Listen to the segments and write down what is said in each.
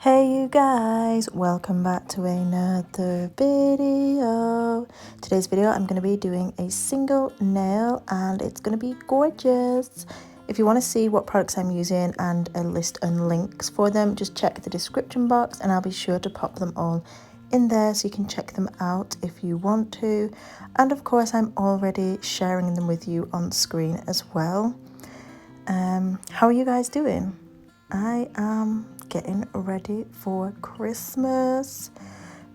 Hey you guys, welcome back to another video. Today's video I'm going to be doing a single nail and it's going to be gorgeous. If you want to see what products I'm using and a list and links for them, just check the description box and I'll be sure to pop them all in there so you can check them out if you want to. And of course I'm already sharing them with you on screen as well. How are you guys doing? I am getting ready for Christmas.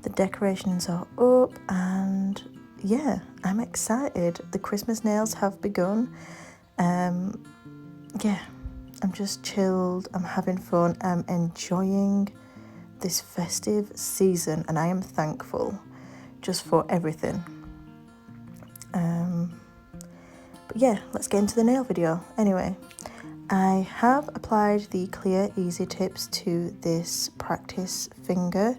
The decorations are up and yeah, I'm excited. The Christmas nails have begun. Yeah, I'm just chilled, I'm having fun, I'm enjoying this festive season and I am thankful just for everything. But yeah, let's get into the nail video. Anyway, I have applied the clear easy tips to this practice finger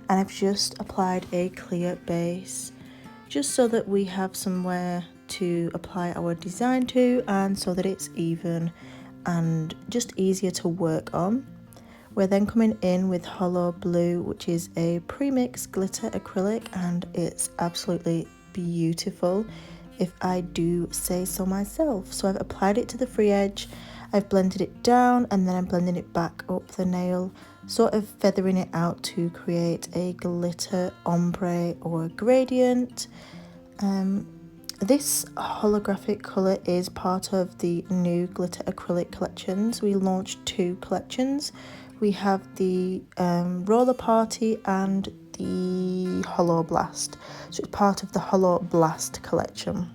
and I've just applied a clear base just so that we have somewhere to apply our design to and so that it's even and just easier to work on. We're then coming in with Hollow Blue, which is a pre-mixed glitter acrylic and it's absolutely beautiful if I do say so myself. So I've applied it to the free edge, I've blended it down and then I'm blending it back up the nail, sort of feathering it out to create a glitter ombre or gradient. This holographic colour is part of the new glitter acrylic collections. We launched 2 collections. We have the Roller Party and the Hollow Blast. So it's part of the Hollow Blast collection.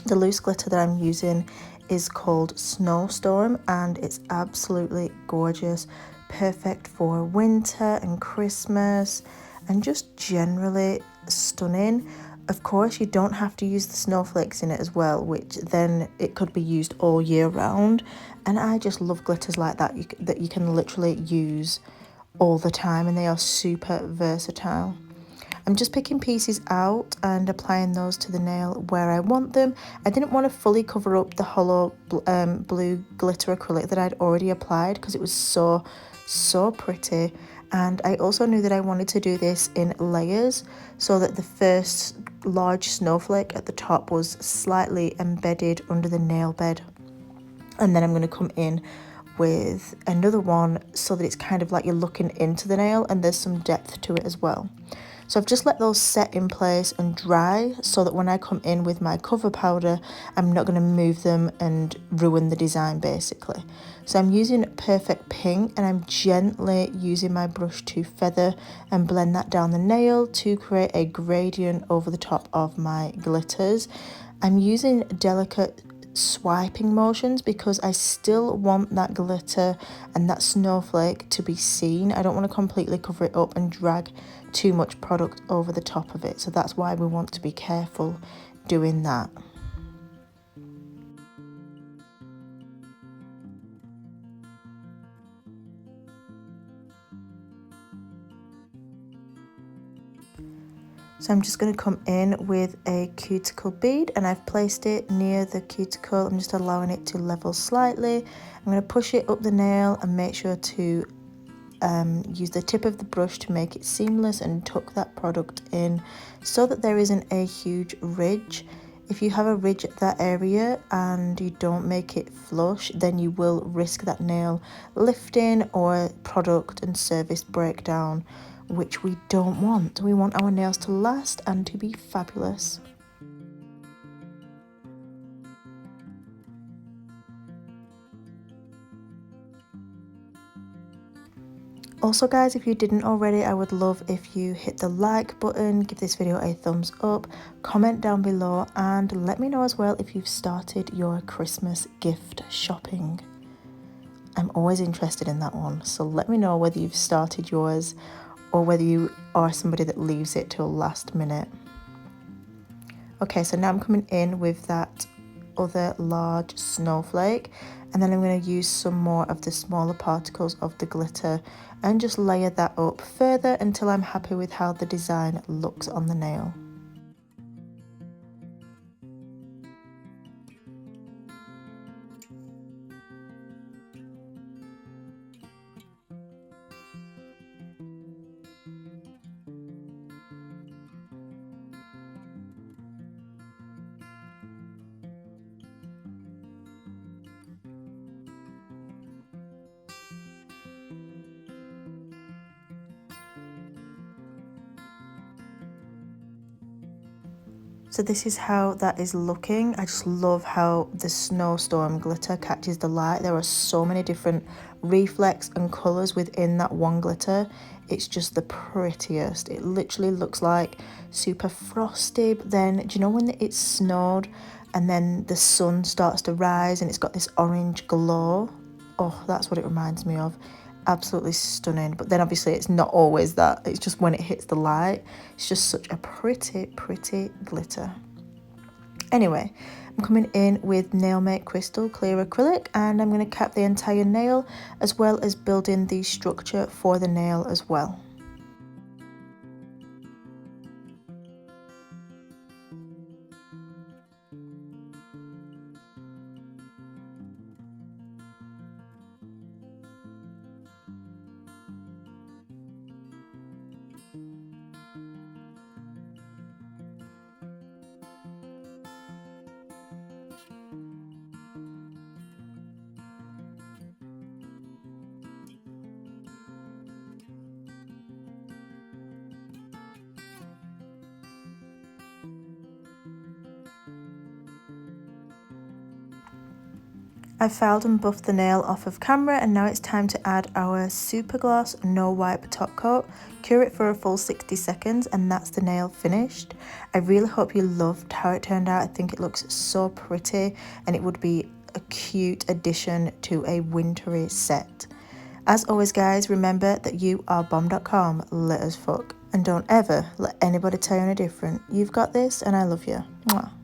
The loose glitter that I'm using is called Snowstorm and it's absolutely gorgeous. Perfect for winter and Christmas and just generally stunning. Of course, you don't have to use the snowflakes in it as well, which then it could be used all year round. And I just love glitters like that, that you can literally use all the time and they are super versatile. I'm just picking pieces out and applying those to the nail where I want them. I didn't want to fully cover up the hollow blue glitter acrylic that I'd already applied because it was so pretty. And I also knew that I wanted to do this in layers so that the first large snowflake at the top was slightly embedded under the nail bed. And then I'm going to come in with another one so that it's kind of like you're looking into the nail and there's some depth to it as well. So I've just let those set in place and dry so that when I come in with my cover powder, I'm not going to move them and ruin the design basically. So I'm using Perfect Pink and I'm gently using my brush to feather and blend that down the nail to create a gradient over the top of my glitters. I'm using delicate swiping motions because I still want that glitter and that snowflake to be seen. I don't want to completely cover it up and drag too much product over the top of it, so that's why we want to be careful doing that. So I'm just going to come in with a cuticle bead and I've placed it near the cuticle. I'm just allowing it to level slightly. I'm going to push it up the nail and make sure to use the tip of the brush to make it seamless and tuck that product in so that there isn't a huge ridge. If you have a ridge at that area and you don't make it flush, then you will risk that nail lifting or product and service breakdown, which we don't want. We want our nails to last and to be fabulous. Also guys, if you didn't already, I would love if you hit the like button, give this video a thumbs up, comment down below and let me know as well if you've started your Christmas gift shopping. I'm always interested in that one, so let me know whether you've started yours or whether you are somebody that leaves it till last minute. Okay, so now I'm coming in with that other large snowflake and then I'm going to use some more of the smaller particles of the glitter and just layer that up further until I'm happy with how the design looks on the nail. So this is how that is looking. I just love how the snowstorm glitter catches the light. There are so many different reflex and colours within that one glitter. It's just the prettiest. It literally looks like super frosty, but then do you know when it's snowed and then the sun starts to rise and it's got this orange glow? Oh, that's what it reminds me of. Absolutely stunning. But then obviously it's not always that. It's just when it hits the light. It's just such a pretty glitter. Anyway, I'm coming in with Nail Make Crystal Clear Acrylic, and I'm going to cap the entire nail as well as build in the structure for the nail as well. I filed and buffed the nail off of camera, and now it's time to add our super gloss no wipe top coat, cure it for a full 60 seconds, and that's the nail finished. I really hope you loved how it turned out. I think it looks so pretty and it would be a cute addition to a wintry set. As always guys, remember that you are bomb.com, let us fuck, and don't ever let anybody tell you any different. You've got this and I love you. Mwah.